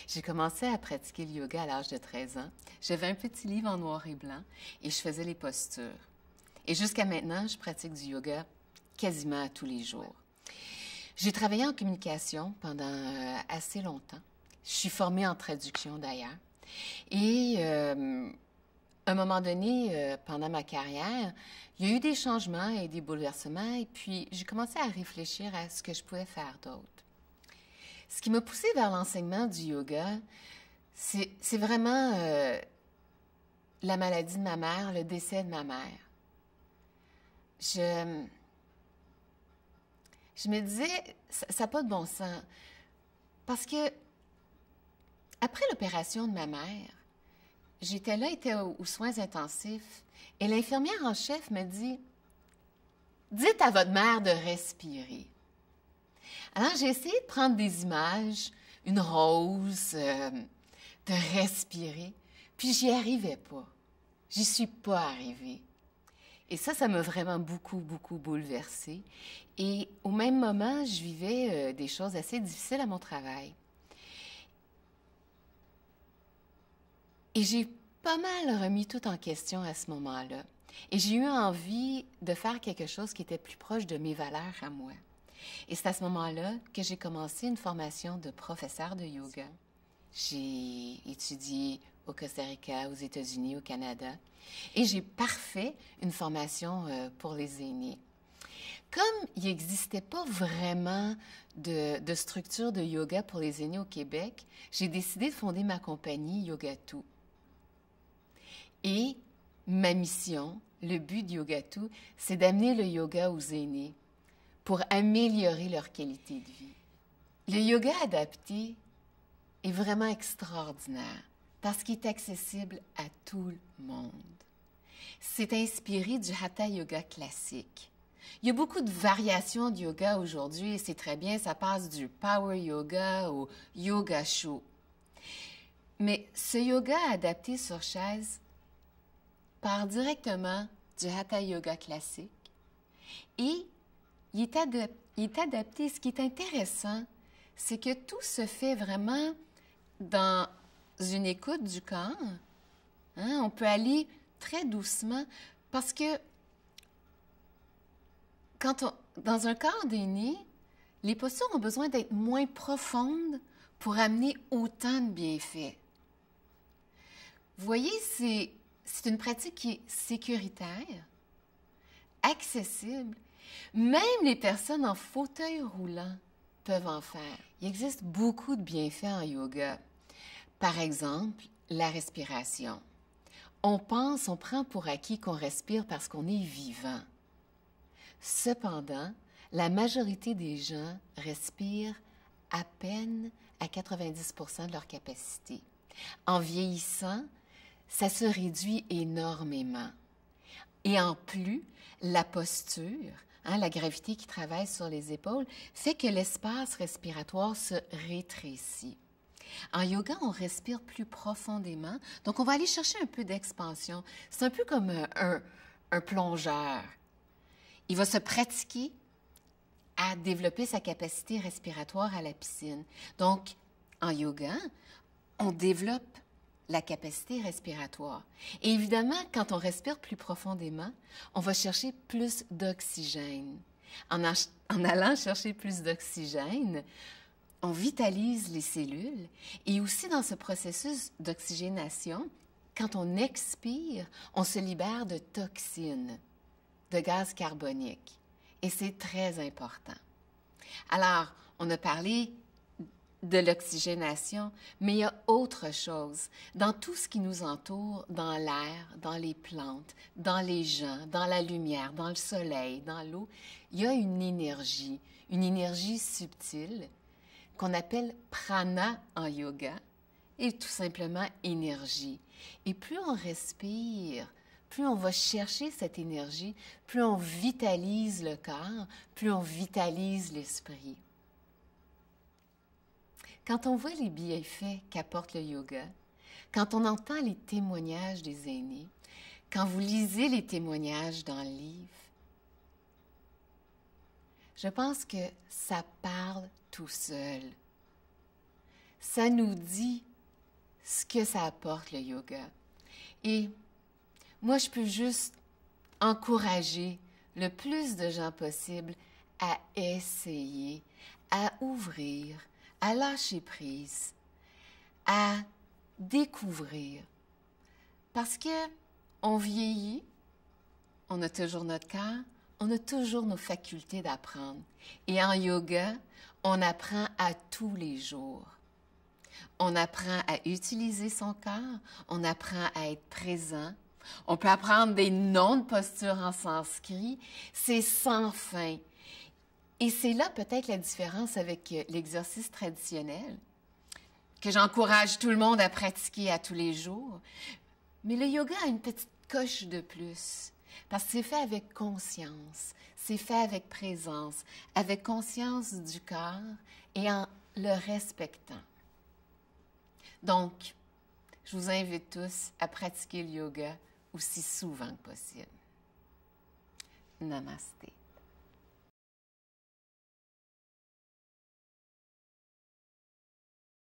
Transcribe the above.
J'ai commencé à pratiquer le yoga à l'âge de 13 ans. J'avais un petit livre en noir et blanc et je faisais les postures. Et jusqu'à maintenant, je pratique du yoga quasiment tous les jours. J'ai travaillé en communication pendant assez longtemps. Je suis formée en traduction d'ailleurs. Et à un moment donné, pendant ma carrière, il y a eu des changements et des bouleversements et puis j'ai commencé à réfléchir à ce que je pouvais faire d'autre. Ce qui m'a poussée vers l'enseignement du yoga, c'est vraiment la maladie de ma mère, le décès de ma mère. Je me disais, ça n'a pas de bon sens. Parce que après l'opération de ma mère, j'étais là, était aux soins intensifs, et l'infirmière en chef me dit, dites à votre mère de respirer. Alors, j'ai essayé de prendre des images, une rose, de respirer, puis j'y arrivais pas. J'y suis pas arrivée. Et ça m'a vraiment beaucoup bouleversée. Et au même moment, je vivais des choses assez difficiles à mon travail. Et j'ai pas mal remis tout en question à ce moment-là. Et j'ai eu envie de faire quelque chose qui était plus proche de mes valeurs à moi. Et c'est à ce moment-là que j'ai commencé une formation de professeur de yoga. J'ai étudié au Costa Rica, aux États-Unis, au Canada, et j'ai parfait une formation pour les aînés. Comme il n'existait pas vraiment de structure de yoga pour les aînés au Québec, j'ai décidé de fonder ma compagnie Yogatu. Et ma mission, le but de Yogatu, c'est d'amener le yoga aux aînés pour améliorer leur qualité de vie. Le yoga adapté est vraiment extraordinaire parce qu'il est accessible à tout le monde. C'est inspiré du Hatha Yoga classique. Il y a beaucoup de variations de yoga aujourd'hui et c'est très bien, ça passe du Power Yoga au Yoga Show. Mais ce yoga adapté sur chaise part directement du Hatha Yoga classique et il est adapté. Ce qui est intéressant, c'est que tout se fait vraiment dans une écoute du corps. Hein? On peut aller très doucement parce que dans un corps d'aîné, les postures ont besoin d'être moins profondes pour amener autant de bienfaits. Vous voyez, c'est une pratique qui est sécuritaire, accessible. Même les personnes en fauteuil roulant peuvent en faire. Il existe beaucoup de bienfaits en yoga. Par exemple, la respiration. On prend pour acquis qu'on respire parce qu'on est vivant. Cependant, la majorité des gens respirent à peine à 90% de leur capacité. En vieillissant, ça se réduit énormément. Et en plus, la posture, la gravité qui travaille sur les épaules, fait que l'espace respiratoire se rétrécit. En yoga, on respire plus profondément, donc on va aller chercher un peu d'expansion. C'est un peu comme un plongeur. Il va se pratiquer à développer sa capacité respiratoire à la piscine. Donc, en yoga, on développe la capacité respiratoire. Et évidemment, quand on respire plus profondément, on va chercher plus d'oxygène. En allant chercher plus d'oxygène, on vitalise les cellules et aussi dans ce processus d'oxygénation, quand on expire, on se libère de toxines, de gaz carbonique. Et c'est très important. Alors, on a parlé de l'oxygénation, mais il y a autre chose. Dans tout ce qui nous entoure, dans l'air, dans les plantes, dans les gens, dans la lumière, dans le soleil, dans l'eau, il y a une énergie subtile qu'on appelle prana en yoga, et tout simplement énergie. Et plus on respire, plus on va chercher cette énergie, plus on vitalise le corps, plus on vitalise l'esprit. Quand on voit les bienfaits qu'apporte le yoga, quand on entend les témoignages des aînés, quand vous lisez les témoignages dans le livre, je pense que ça parle tout seul. ça nous dit ce que ça apporte, le yoga. Et moi, je peux juste encourager le plus de gens possible à essayer, à ouvrir, à lâcher prise, à découvrir. Parce que on vieillit, on a toujours notre cœur, on a toujours nos facultés d'apprendre. Et en yoga, on apprend à tous les jours. On apprend à utiliser son cœur, on apprend à être présent. On peut apprendre des noms de postures en sanskrit. C'est sans fin. Et c'est là peut-être la différence avec l'exercice traditionnel, que j'encourage tout le monde à pratiquer à tous les jours. Mais le yoga a une petite coche de plus, parce que c'est fait avec conscience, c'est fait avec présence, avec conscience du cœur et en le respectant. Donc, je vous invite tous à pratiquer le yoga aussi souvent que possible. Namasté.